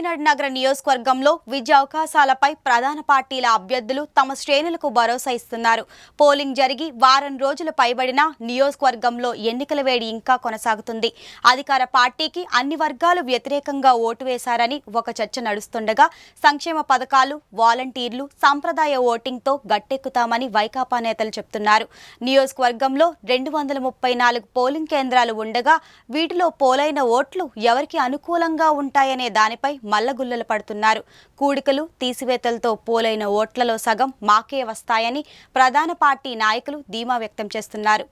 కాకినాడ నగర నియోజకవర్గంలో విద్యా అవకాశాలపై ప్రధాన పార్టీల అభ్యర్థులు తమ శ్రేణులకు భరోసా ఇస్తున్నారు. పోలింగ్ జరిగి వారం రోజులు పైబడినా నియోజకవర్గంలో ఎన్నికల వేడి ఇంకా కొనసాగుతుంది. అధికార పార్టీకి అన్ని వర్గాలు వ్యతిరేకంగా ఓటు వేశారని ఒక చర్చ నడుస్తుండగా సంక్షేమ పథకాలు, వాలంటీర్లు, సంప్రదాయ ఓటింగ్తో గట్టెక్కుతామని వైకాపా నేతలు చెబుతున్నారు. నియోజకవర్గంలో 234 పోలింగ్ కేంద్రాలు ఉండగా వీటిలో పోలైన ఓట్లు ఎవరికి అనుకూలంగా ఉంటాయనే దానిపై మల్లగుల్లలు పడుతున్నారు. కూడికలు, తీసివేతలతో పోలైన ఓట్లలో సగం మాకే వస్తాయని ప్రధాన పార్టీ నాయకులు ధీమా వ్యక్తం చేస్తున్నారు.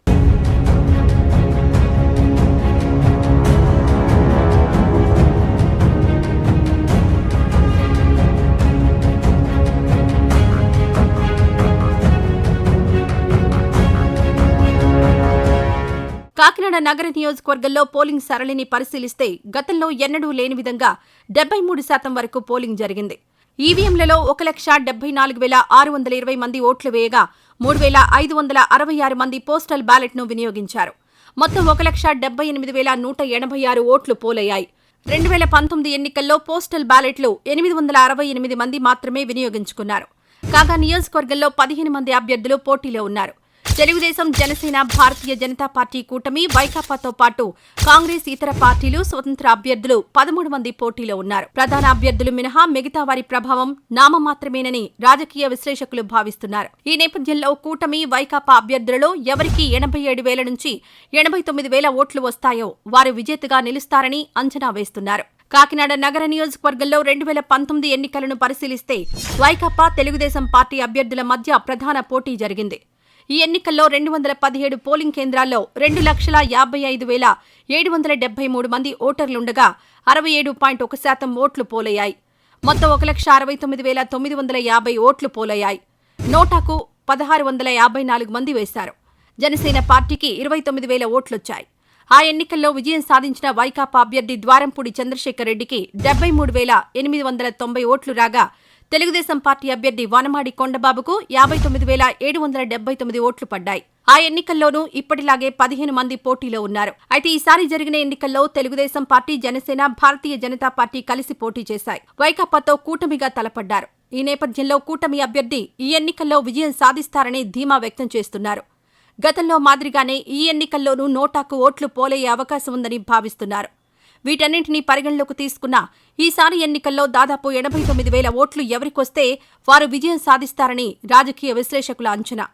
కాకినాడ నగర నియోజకవర్గంలో పోలింగ్ సరళిని పరిశీలిస్తే గతంలో ఎన్నడూ లేని విధంగా 73% వరకు పోలింగ్ జరిగింది. ఈవీఎంలలో 1,74,620 మంది ఓట్లు వేయగా 3,566 మంది పోస్టల్ బ్యాలెట్ను వినియోగించారు. మొత్తం 1,78,186 ఓట్లు పోలయ్యాయి. 2019 ఎన్నికల్లో పోస్టల్ బ్యాలెట్లు 868 మంది మాత్రమే వినియోగించుకున్నారు. కాగా నియోజకవర్గంలో 15 మంది అభ్యర్థులు పోటీలో ఉన్నారు. తెలుగుదేశం, జనసేన, భారతీయ జనతా పార్టీ కూటమి, వైకాపాతో పాటు కాంగ్రెస్, ఇతర పార్టీలు, స్వతంత్ర అభ్యర్థులు 13 మంది పోటీలో ఉన్నారు. ప్రధాన అభ్యర్థులు మినహా మిగతా వారి ప్రభావం నామమాత్రమేనని రాజకీయ విశ్లేషకులు భావిస్తున్నారు. ఈ నేపథ్యంలో కూటమి, వైకాపా అభ్యర్థులలో ఎవరికి 87,000 నుంచి 89,000 ఓట్లు వస్తాయో వారు విజేతగా నిలుస్తారని అంచనా వేస్తున్నారు. కాకినాడ నగర నియోజకవర్గంలో 2019 ఎన్నికలను పరిశీలిస్తే వైకాపా, తెలుగుదేశం పార్టీ అభ్యర్థుల మధ్య ప్రధాన పోటీ జరిగింది. ఈ ఎన్నికల్లో 217 పోలింగ్ కేంద్రాల్లో 2,55,773 మంది ఓటర్లుండగా 67.1% ఓట్లు పోలయ్యాయి. మొత్తం 1,69,950 ఓట్లు పోలయ్యాయి. నోటాకు 1,654 మంది వేశారు. జనసేన పార్టీకి 29,000 ఓట్లొచ్చాయి. ఆ ఎన్నికల్లో విజయం సాధించిన వైకాపా అభ్యర్థి ద్వారంపూడి చంద్రశేఖర్ రెడ్డికి 73,890 ఓట్లు రాగా తెలుగుదేశం పార్టీ అభ్యర్థి వనమాడి కొండబాబుకు 59,779 ఓట్లు పడ్డాయి. ఆ ఎన్నికల్లోనూ ఇప్పటిలాగే 15 మంది పోటీలో ఉన్నారు. అయితే ఈసారి జరిగిన ఎన్నికల్లో తెలుగుదేశం పార్టీ, జనసేన, భారతీయ జనతా పార్టీ కలిసి పోటీ చేశాయి. వైకాపాతో కూటమిగా తలపడ్డారు. ఈ నేపథ్యంలో కూటమి అభ్యర్థి ఈ ఎన్నికల్లో విజయం సాధిస్తారని ధీమా వ్యక్తం చేస్తున్నారు. గతంలో మాదిరిగానే ఈ ఎన్నికల్లోనూ నోటాకు ఓట్లు పోలయ్యే అవకాశం ఉందని భావిస్తున్నారు. వీటన్నింటినీ పరిగణలోకి తీసుకున్న ఈసారి ఎన్నికల్లో దాదాపు 89,000 ఓట్లు ఎవరికొస్తే వారు విజయం సాధిస్తారని రాజకీయ విశ్లేషకుల అంచనా.